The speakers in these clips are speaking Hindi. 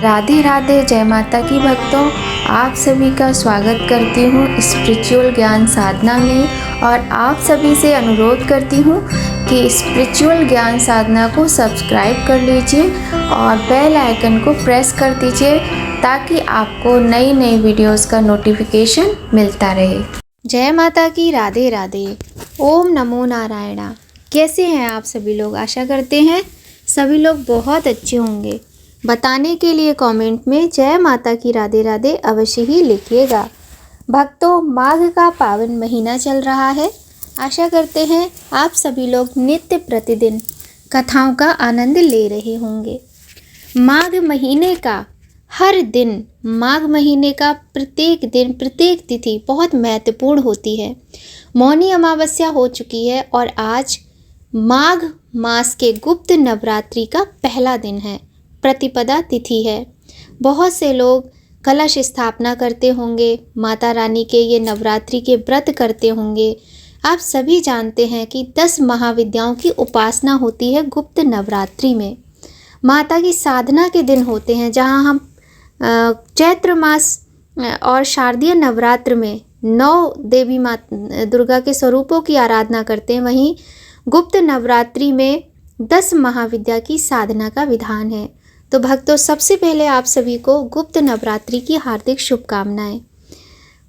राधे राधे, जय माता की भक्तों। आप सभी का स्वागत करती हूँ स्पिरिचुअल ज्ञान साधना में और आप सभी से अनुरोध करती हूँ कि स्पिरिचुअल ज्ञान साधना को सब्सक्राइब कर लीजिए और बेल आइकन को प्रेस कर दीजिए ताकि आपको नई नई वीडियोस का नोटिफिकेशन मिलता रहे। जय माता की, राधे राधे, ओम नमो नारायणा। कैसे हैं आप सभी लोग? आशा करते हैं सभी लोग बहुत अच्छे होंगे। बताने के लिए कमेंट में जय माता की, राधे राधे अवश्य ही लिखिएगा। भक्तों, माघ का पावन महीना चल रहा है। आशा करते हैं आप सभी लोग नित्य प्रतिदिन कथाओं का आनंद ले रहे होंगे। माघ महीने का हर दिन, माघ महीने का प्रत्येक दिन, प्रत्येक तिथि बहुत महत्वपूर्ण होती है। मौनी अमावस्या हो चुकी है और आज माघ मास के गुप्त नवरात्रि का पहला दिन है। प्रतिपदा तिथि है। बहुत से लोग कलश स्थापना करते होंगे, माता रानी के ये नवरात्रि के व्रत करते होंगे। आप सभी जानते हैं कि 10 महाविद्याओं की उपासना होती है गुप्त नवरात्रि में। माता की साधना के दिन होते हैं जहां हम चैत्र मास और शारदीय नवरात्र में 9 देवी माता दुर्गा के स्वरूपों की आराधना करते हैं। वहीं गुप्त नवरात्रि में 10 महाविद्या की साधना का विधान है। तो भक्तों, सबसे पहले आप सभी को गुप्त नवरात्रि की हार्दिक शुभकामनाएं।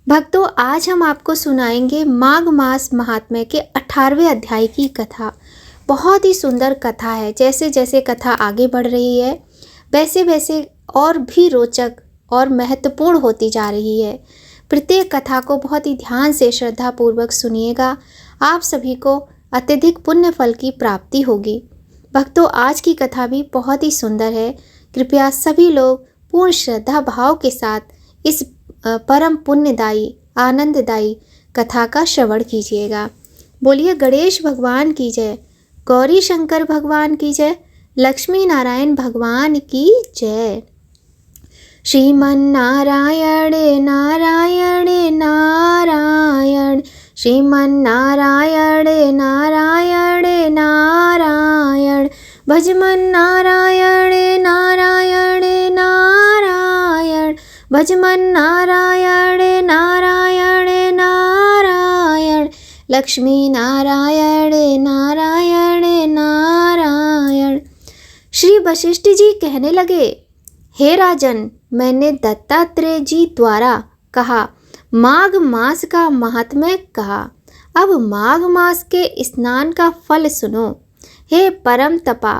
भक्तों, आज हम आपको सुनाएंगे माघ मास महात्म्य के 18वें अध्याय की कथा। बहुत ही सुंदर कथा है। जैसे जैसे कथा आगे बढ़ रही है वैसे वैसे और भी रोचक और महत्वपूर्ण होती जा रही है। प्रत्येक कथा को बहुत ही ध्यान से श्रद्धापूर्वक सुनिएगा। आप सभी को अत्यधिक पुण्य फल की प्राप्ति होगी। भक्तों, आज की कथा भी बहुत ही सुंदर है। कृपया सभी लोग पूर्ण श्रद्धा भाव के साथ इस परम पुण्यदायी आनंददायी कथा का श्रवण कीजिएगा। बोलिए गणेश भगवान की जय, गौरी शंकर भगवान की जय, लक्ष्मी नारायण भगवान की जय। श्रीमन नारायण नारायण नारायण, श्रीमन नारायण नारायण नारायण, भजमन नारायण नारायण नारायण, भजमन नारायण नारायण नारायण, लक्ष्मी नारायण नारायण नारायण। श्री वशिष्ठ जी कहने लगे, हे राजन, मैंने दत्तात्रेय जी द्वारा कहा, माघ मास का महात्म्य कहा। अब माघ मास के स्नान का फल सुनो। हे परम तपा,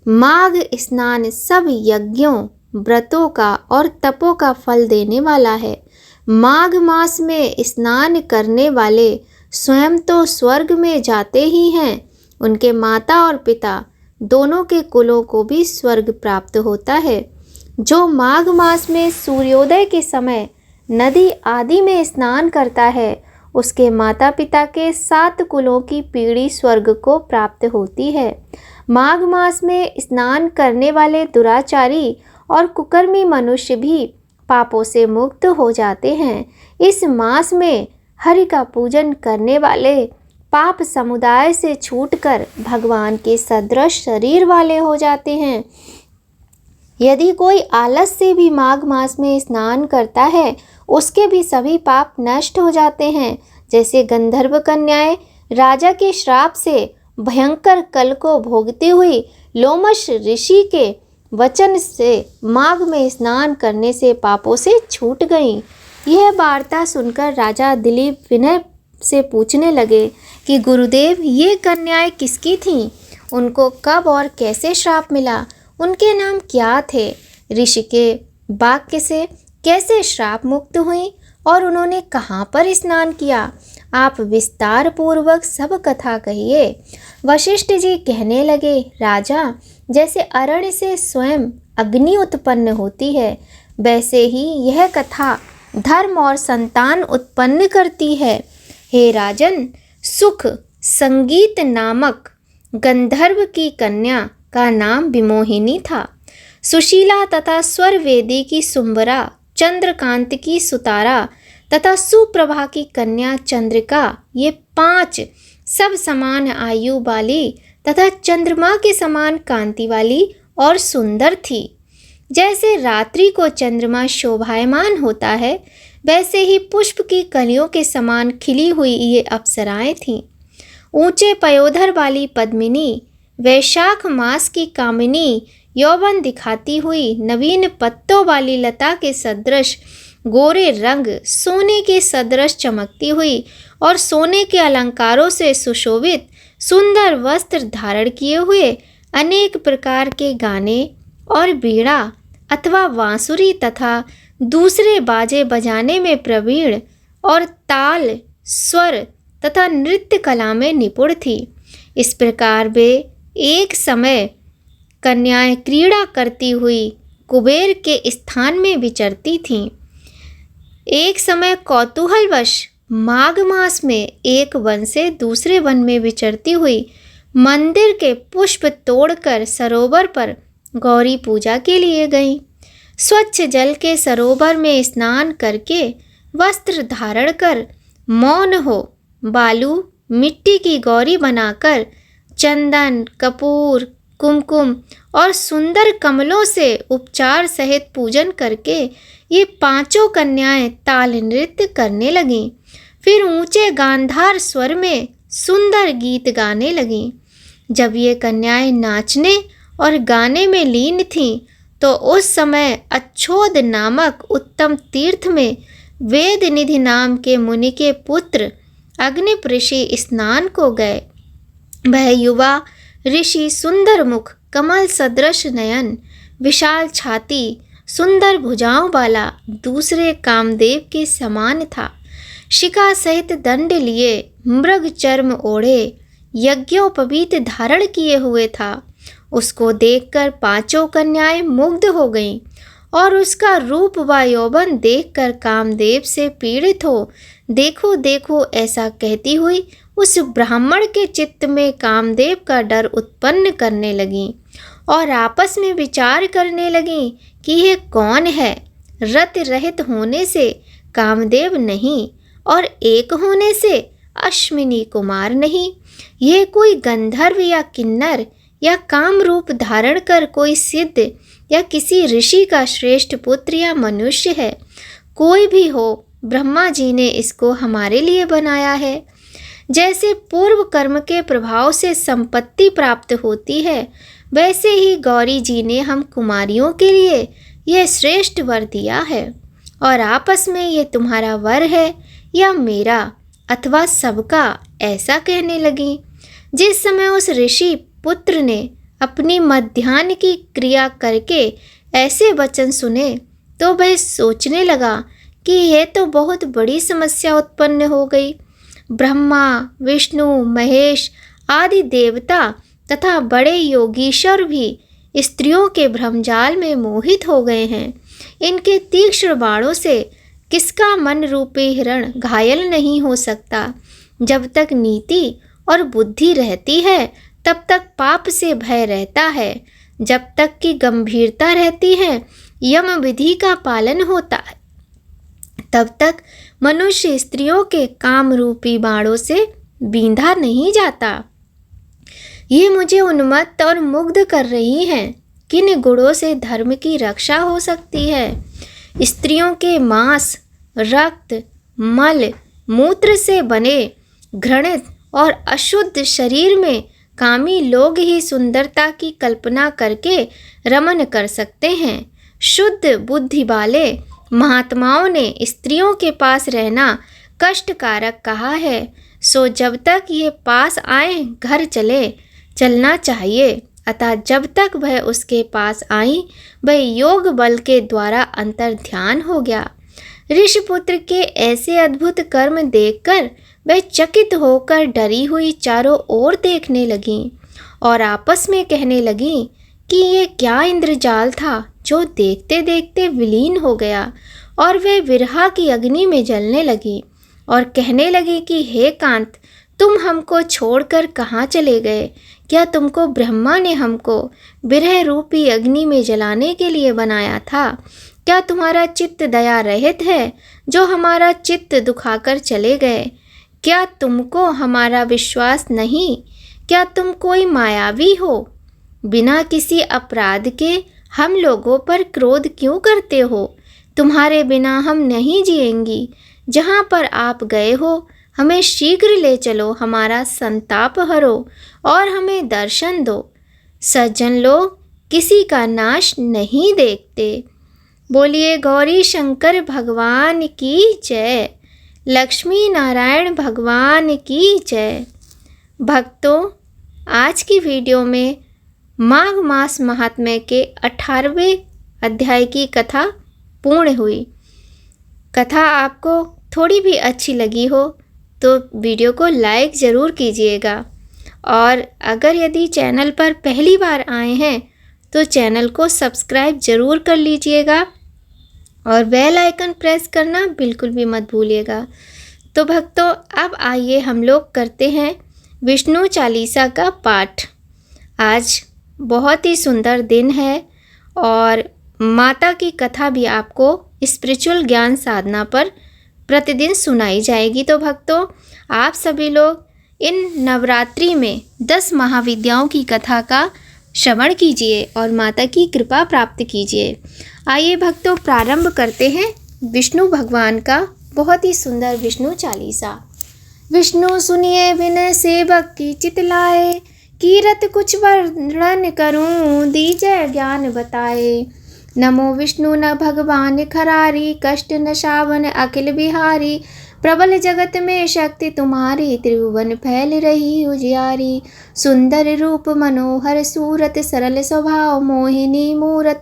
माघ स्नान सब यज्ञों, व्रतों का और तपों का फल देने वाला है। माघ मास में स्नान करने वाले स्वयं तो स्वर्ग में जाते ही हैं, उनके माता और पिता दोनों के कुलों को भी स्वर्ग प्राप्त होता है। जो माघ मास में सूर्योदय के समय नदी आदि में स्नान करता है, उसके माता पिता के 7 कुलों की पीढ़ी स्वर्ग को प्राप्त होती है। माघ मास में स्नान करने वाले दुराचारी और कुकर्मी मनुष्य भी पापों से मुक्त हो जाते हैं। इस मास में हरि का पूजन करने वाले पाप समुदाय से छूटकर भगवान के सदृश शरीर वाले हो जाते हैं। यदि कोई आलस से भी माघ मास में स्नान करता है, उसके भी सभी पाप नष्ट हो जाते हैं। जैसे गंधर्व कन्याएं राजा के श्राप से भयंकर कल को भोगती हुई लोमश ऋषि के वचन से माघ में स्नान करने से पापों से छूट गईं। यह वार्ता सुनकर राजा दिलीप विनय से पूछने लगे कि गुरुदेव, ये कन्याएं किसकी थीं? उनको कब और कैसे श्राप मिला? उनके नाम क्या थे? ऋषि के वाक्य से कैसे श्राप मुक्त हुई और उन्होंने कहाँ पर स्नान किया? आप विस्तार पूर्वक सब कथा कहिए। वशिष्ठ जी कहने लगे, राजा, जैसे अरण्य से स्वयं अग्नि उत्पन्न होती है, वैसे ही यह कथा धर्म और संतान उत्पन्न करती है। हे राजन, सुख संगीत नामक गंधर्व की कन्या का नाम विमोहिनी था। सुशीला तथा स्वरवेदी की सुंबरा, चंद्रकांत की सुतारा तथा सुप्रभा की कन्या चंद्रिका, ये 5 सब समान आयु वाली तथा चंद्रमा के समान कांति वाली और सुंदर थी। जैसे रात्रि को चंद्रमा शोभायमान होता है, वैसे ही पुष्प की कलियों के समान खिली हुई ये अप्सराएं थीं। ऊंचे पयोधर वाली पद्मिनी, वैशाख मास की कामिनी, यौवन दिखाती हुई नवीन पत्तों वाली लता के सदृश गोरे रंग, सोने के सदृश चमकती हुई और सोने के अलंकारों से सुशोभित सुंदर वस्त्र धारण किए हुए, अनेक प्रकार के गाने और बीड़ा अथवा बांसुरी तथा दूसरे बाजे बजाने में प्रवीण और ताल, स्वर तथा नृत्य कला में निपुण थी। इस प्रकार वे एक समय कन्याएं क्रीड़ा करती हुई कुबेर के स्थान में विचरती थीं। एक समय कौतूहलवश माघ मास में एक वन से दूसरे वन में विचरती हुई मंदिर के पुष्प तोड़कर सरोवर पर गौरी पूजा के लिए गईं। स्वच्छ जल के सरोवर में स्नान करके वस्त्र धारण कर मौन हो बालू मिट्टी की गौरी बनाकर चंदन, कपूर, कुमकुम और सुंदर कमलों से उपचार सहित पूजन करके ये पांचों कन्याएं ताल नृत्य करने लगीं। फिर ऊंचे गांधार स्वर में सुंदर गीत गाने लगीं। जब ये कन्याएं नाचने और गाने में लीन थीं, तो उस समय अच्छोद नामक उत्तम तीर्थ में वेद निधि नाम के मुनि के पुत्र अग्निप ऋषि स्नान को गए। वह युवा ऋषि सुंदर मुख, कमल सदृश नयन, विशाल छाती, सुंदर भुजाओं वाला दूसरे कामदेव के समान था। शिखा सहित दंड लिए, मृग चर्म ओढ़े, यज्ञोपवीत धारण किए हुए था। उसको देखकर पांचों कन्याएं मुग्ध हो गईं और उसका रूप व यौवन देखकर कामदेव से पीड़ित हो देखो देखो ऐसा कहती हुई उस ब्राह्मण के चित्त में कामदेव का डर उत्पन्न करने लगीं और आपस में विचार करने लगीं कि यह कौन है। रत रहित होने से कामदेव नहीं और एक होने से अश्विनी कुमार नहीं, यह कोई गंधर्व या किन्नर या काम रूप धारण कर कोई सिद्ध या किसी ऋषि का श्रेष्ठ पुत्र या मनुष्य है। कोई भी हो, ब्रह्मा जी ने इसको हमारे लिए बनाया है। जैसे पूर्व कर्म के प्रभाव से संपत्ति प्राप्त होती है, वैसे ही गौरी जी ने हम कुमारियों के लिए यह श्रेष्ठ वर दिया है। और आपस में ये तुम्हारा वर है या मेरा अथवा सबका, ऐसा कहने लगी। जिस समय उस ऋषि पुत्र ने अपनी मध्याह्न की क्रिया करके ऐसे वचन सुने, तो वह सोचने लगा कि यह तो बहुत बड़ी समस्या उत्पन्न हो गई। ब्रह्मा, विष्णु, महेश आदि देवता तथा बड़े योगीश्वर भी स्त्रियों के भ्रमजाल में मोहित हो गए हैं। इनके तीक्ष्ण बाणों से किसका मन रूपी हिरण घायल नहीं हो सकता। जब तक नीति और बुद्धि रहती है, तब तक पाप से भय रहता है। जब तक की गंभीरता रहती है, यम विधि का पालन होता है, तब तक मनुष्य स्त्रियों के काम रूपी बाणों से बींधा नहीं जाता। ये मुझे उन्मत्त और मुग्ध कर रही हैं। किन गुणों से धर्म की रक्षा हो सकती है? स्त्रियों के मांस, रक्त, मल, मूत्र से बने घृणित और अशुद्ध शरीर में कामी लोग ही सुंदरता की कल्पना करके रमन कर सकते हैं। शुद्ध बुद्धि वाले महात्माओं ने स्त्रियों के पास रहना कष्टकारक कहा है। सो जब तक ये पास आए घर चलना चाहिए। अतः जब तक वह उसके पास आई, वह योग बल के द्वारा अंतर ध्यान हो गया। ऋषिपुत्र के ऐसे अद्भुत कर्म देखकर वह चकित होकर डरी हुई चारों ओर देखने लगीं और आपस में कहने लगीं कि ये क्या इंद्रजाल था जो देखते देखते विलीन हो गया। और वे विरहा की अग्नि में जलने लगी और कहने लगी कि हे कांत, तुम हमको छोड़कर कहाँ चले गए? क्या तुमको ब्रह्मा ने हमको विरह रूपी अग्नि में जलाने के लिए बनाया था? क्या तुम्हारा चित्त दया रहित है जो हमारा चित्त दुखाकर चले गए? क्या तुमको हमारा विश्वास नहीं? क्या तुम कोई मायावी हो? बिना किसी अपराध के हम लोगों पर क्रोध क्यों करते हो? तुम्हारे बिना हम नहीं जिएंगी। जहाँ पर आप गए हो हमें शीघ्र ले चलो, हमारा संताप हरो और हमें दर्शन दो। सज्जन लोग किसी का नाश नहीं देखते। बोलिए गौरी शंकर भगवान की जय, लक्ष्मी नारायण भगवान की जय। भक्तों, आज की वीडियो में माघ मास महात्म्य के 18वें अध्याय की कथा पूर्ण हुई। कथा आपको थोड़ी भी अच्छी लगी हो तो वीडियो को लाइक ज़रूर कीजिएगा, और अगर यदि चैनल पर पहली बार आए हैं तो चैनल को सब्सक्राइब ज़रूर कर लीजिएगा और बेल आइकन प्रेस करना बिल्कुल भी मत भूलिएगा। तो भक्तों, अब आइए हम लोग करते हैं विष्णु चालीसा का पाठ। आज बहुत ही सुंदर दिन है और माता की कथा भी आपको स्पिरिचुअल ज्ञान साधना पर प्रतिदिन सुनाई जाएगी। तो भक्तों, आप सभी लोग इन नवरात्रि में 10 महाविद्याओं की कथा का श्रवण कीजिए और माता की कृपा प्राप्त कीजिए। आइए भक्तों, प्रारंभ करते हैं विष्णु भगवान का बहुत ही सुंदर विष्णु चालीसा। विष्णु सुनिए विनय सेवक की चितलाए, कीरत कुछ वर्णन करूं दीजय ज्ञान बताए। नमो विष्णु न भगवान खरारी, कष्ट न शावन अखिल बिहारी। प्रबल जगत में शक्ति तुम्हारी, त्रिभुवन फैल रही उजियारी। सुंदर रूप मनोहर सूरत, सरल स्वभाव मोहिनी मूरत।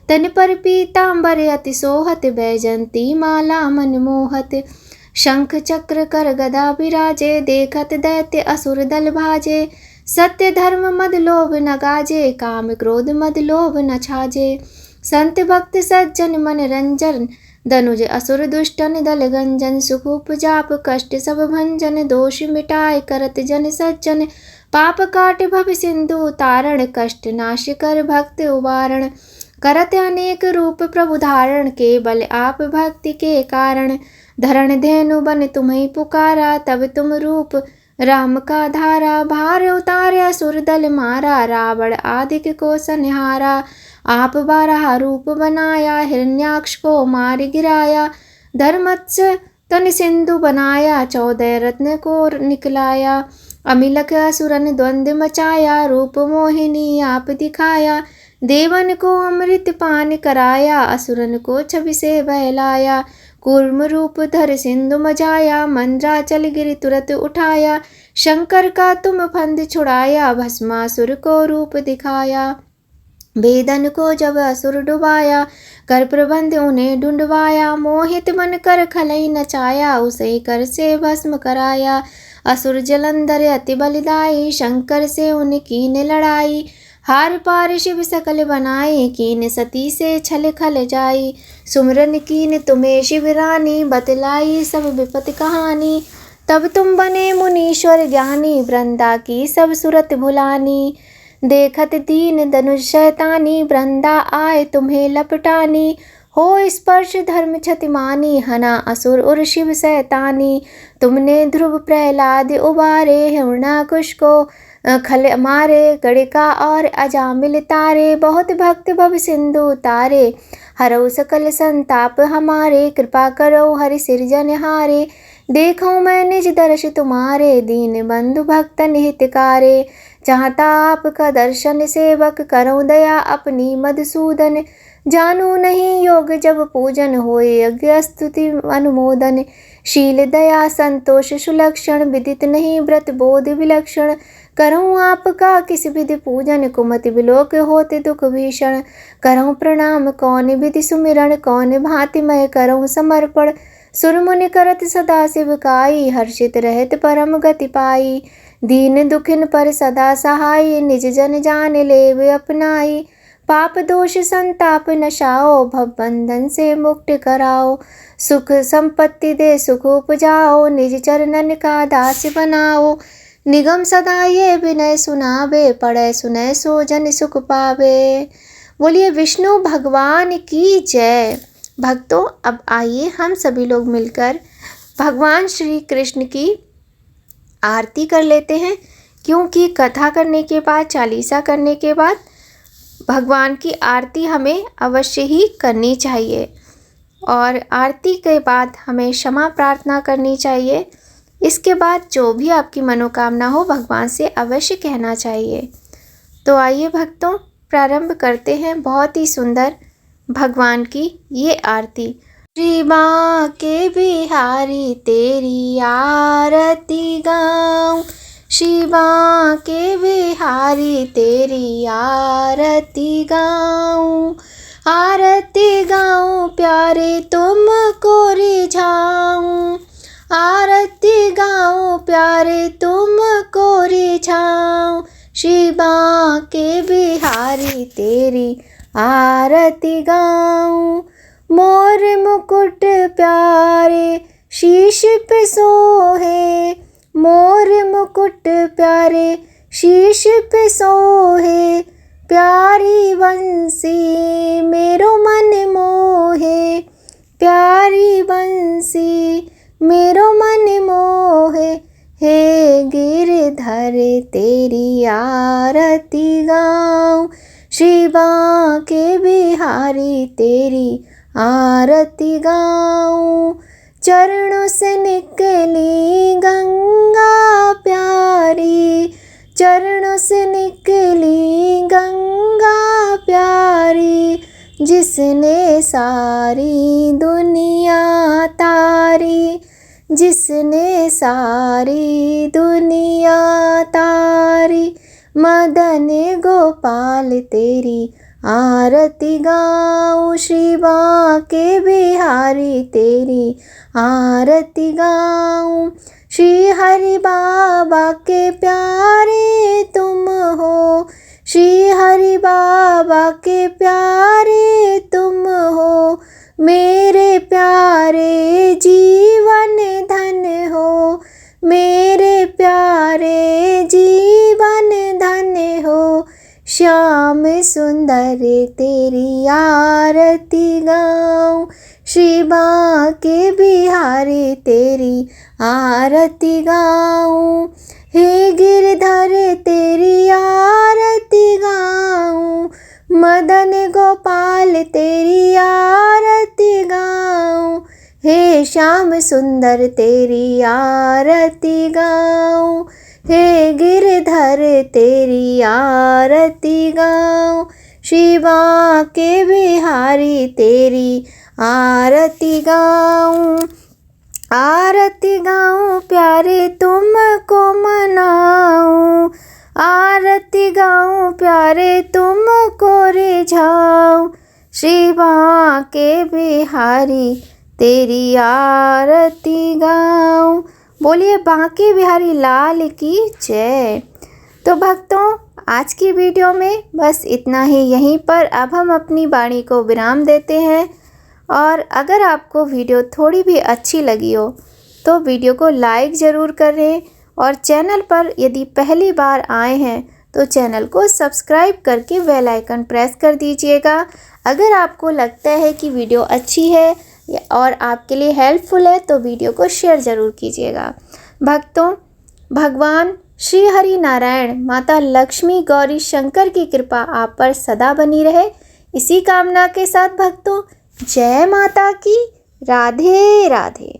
तन पर पीतांबर अति सोहत, बैजंती माला मन मोहत। शंख चक्र कर गदा विराजे, देखत दैत्य असुर दल भाजे। सत्य धर्म मद लोभ न गाजे, काम क्रोध मद लोभ न छाजे। संत भक्त सज्जन मन रंजन, धनुज असुर दुष्टन दल गंजन। सुख उपजाप कष्ट सब भंजन, दोष मिटाए करत जन सज्जन। पाप काट भव सिंधु तारण, कष्ट नाश कर भक्त उबारण। करत अनेक रूप प्रभु धारण, केवल आप भक्ति के कारण। धरण धेनु बन तुम्हें पुकारा, तब तुम रूप राम का धारा। भार उतारे असुर दल मारा, रावण आदिक को संहारा। आप 12 रूप बनाया, हिरण्याक्ष को मार गिराया। धर्मत्स तन सिंधु बनाया, 14 रत्न को निकलाया। अमिलक असुरन द्वंद्व मचाया, रूप मोहिनी आप दिखाया। देवन को अमृत पान कराया, असुरन को छवि से बहलाया। कूर्म रूप धर सिंधु मजाया, मंद्राचल गिरि तुरत उठाया। शंकर का तुम फंद छुड़ाया, भस्मासुर को रूप दिखाया। वेदन को जब असुर डुबाया, कर प्रबंध उन्हें ढूंढवाया। मोहित मन कर खलई नचाया, उसे कर से भस्म कराया। असुर जलंधर अति बलिदाई, शंकर से उनकी ने लड़ाई। हार पार शिव सकल बनाई, कीन सती से छल खल जाई। सुमरन कीन तुम्हें शिव रानी, बतलाई सब विपत कहानी। तब तुम बने मुनीश्वर ज्ञानी, वृंदा की सब सुरत भुलानी। देखत दीन धनुष शैतानी, वृंदा आए तुम्हें लपटानी। हो स्पर्श धर्म क्षतिमानी, हना असुर उर शिव शैतानी। तुमने ध्रुव प्रहलाद उबारे, हिरण्याकुश को खल मारे। गणिका और अजामिल तारे, बहुत भक्त भव सिंधु तारे। हरौ सकल संताप हमारे, कृपा करो हरि सिरजनहारे। देखो मैं निज दर्श तुम्हारे, दीन बंधु भक्तन हितकारे। चाहता आपका दर्शन सेवक, करो दया अपनी मधुसूदन। जानू नहीं योग जब पूजन, होए यज्ञ स्तुति अनुमोदन। शील दया संतोष सुलक्षण, विदित नहीं व्रत बोध विलक्षण। करऊँ आपका किस विधि पूजन, कुमति विलोक होते दुख भीषण। करऊँ प्रणाम कौन विधि सुमिरन, कौन भांति मैं करऊँ समर्पण। सुरमुनि करत सदा शिवकाई, हर्षित रहत परम गति पाई। दीन दुखिन पर सदा सहाय, निज जन जान लेव अपनाई। पाप दोष संताप नशाओ, भव बंधन से मुक्त कराओ। सुख संपत्ति दे सुख उपजाओ, निज चरणन का दास बनाओ। निगम सदा ये विनय सुनावे, पढ़े सुनय सो जन सुख पावे। बोलिए विष्णु भगवान की जय। भक्तों, अब आइए हम सभी लोग मिलकर भगवान श्री कृष्ण की आरती कर लेते हैं, क्योंकि कथा करने के बाद, चालीसा करने के बाद भगवान की आरती हमें अवश्य ही करनी चाहिए और आरती के बाद हमें क्षमा प्रार्थना करनी चाहिए। इसके बाद जो भी आपकी मनोकामना हो भगवान से अवश्य कहना चाहिए। तो आइए भक्तों, प्रारंभ करते हैं बहुत ही सुंदर भगवान की ये आरती। श्री बांके बिहारी तेरी आरती गाऊं, श्री बांके बिहारी तेरी आरती गाऊं, आरती गाऊं प्यारे तुमको रिझाऊं, आरती गाऊं प्यारे तुमको रिझाऊं, श्री बांके बिहारी तेरी आरती गाऊं। मोर मुकुट प्यारे शीश पे सोहे, मोर मुकुट प्यारे शीश पे सोहे, प्यारी बंसी मेरो मन मोहे, प्यारी बंसी मेरो मन मोहे, हे गिरधर तेरी आरती गाऊं, श्री बांके बिहारी तेरी आरती गाऊं। चरणों से निकली गंगा प्यारी, चरणों से निकली गंगा प्यारी, जिसने सारी दुनिया तारी, जिसने सारी दुनिया तारी, मदन गोपाल तेरी आरती गाऊं, श्री बांके बिहारी तेरी आरती गाऊं। श्री हरि बाबा के प्यारे तुम हो, श्री हरि बाबा के प्यारे तुम हो, मेरे प्यारे जीवन धन हो, मेरे प्यारे जीवन धन हो, श्याम सुंदर तेरी आरती गाऊं, श्री बांके बिहारी तेरी आरती गाऊं, हे गिरधर तेरी आरती गाऊं, मदन गोपाल तेरी आरती गाऊं, हे श्याम सुंदर तेरी आरती गाऊं, हे गिरधर तेरी आरती गाऊं, श्री बांके बिहारी तेरी आरती गाऊं, आरती गाऊं प्यारे तुमको मनाऊं, आरती गाऊं प्यारे तुमको रिझाऊं, श्री बांके बिहारी तेरी आरती गाऊं। बोलिए बांके बिहारी लाल की जय। तो भक्तों, आज की वीडियो में बस इतना ही। यहीं पर अब हम अपनी वाणी को विराम देते हैं। और अगर आपको वीडियो थोड़ी भी अच्छी लगी हो तो वीडियो को लाइक ज़रूर करें और चैनल पर यदि पहली बार आए हैं तो चैनल को सब्सक्राइब करके बेल आइकन प्रेस कर दीजिएगा। अगर आपको लगता है कि वीडियो अच्छी है और आपके लिए हेल्पफुल है तो वीडियो को शेयर ज़रूर कीजिएगा। भक्तों, भगवान श्री हरि नारायण, माता लक्ष्मी, गौरी शंकर की कृपा आप पर सदा बनी रहे। इसी कामना के साथ भक्तों, जय माता की। राधे राधे।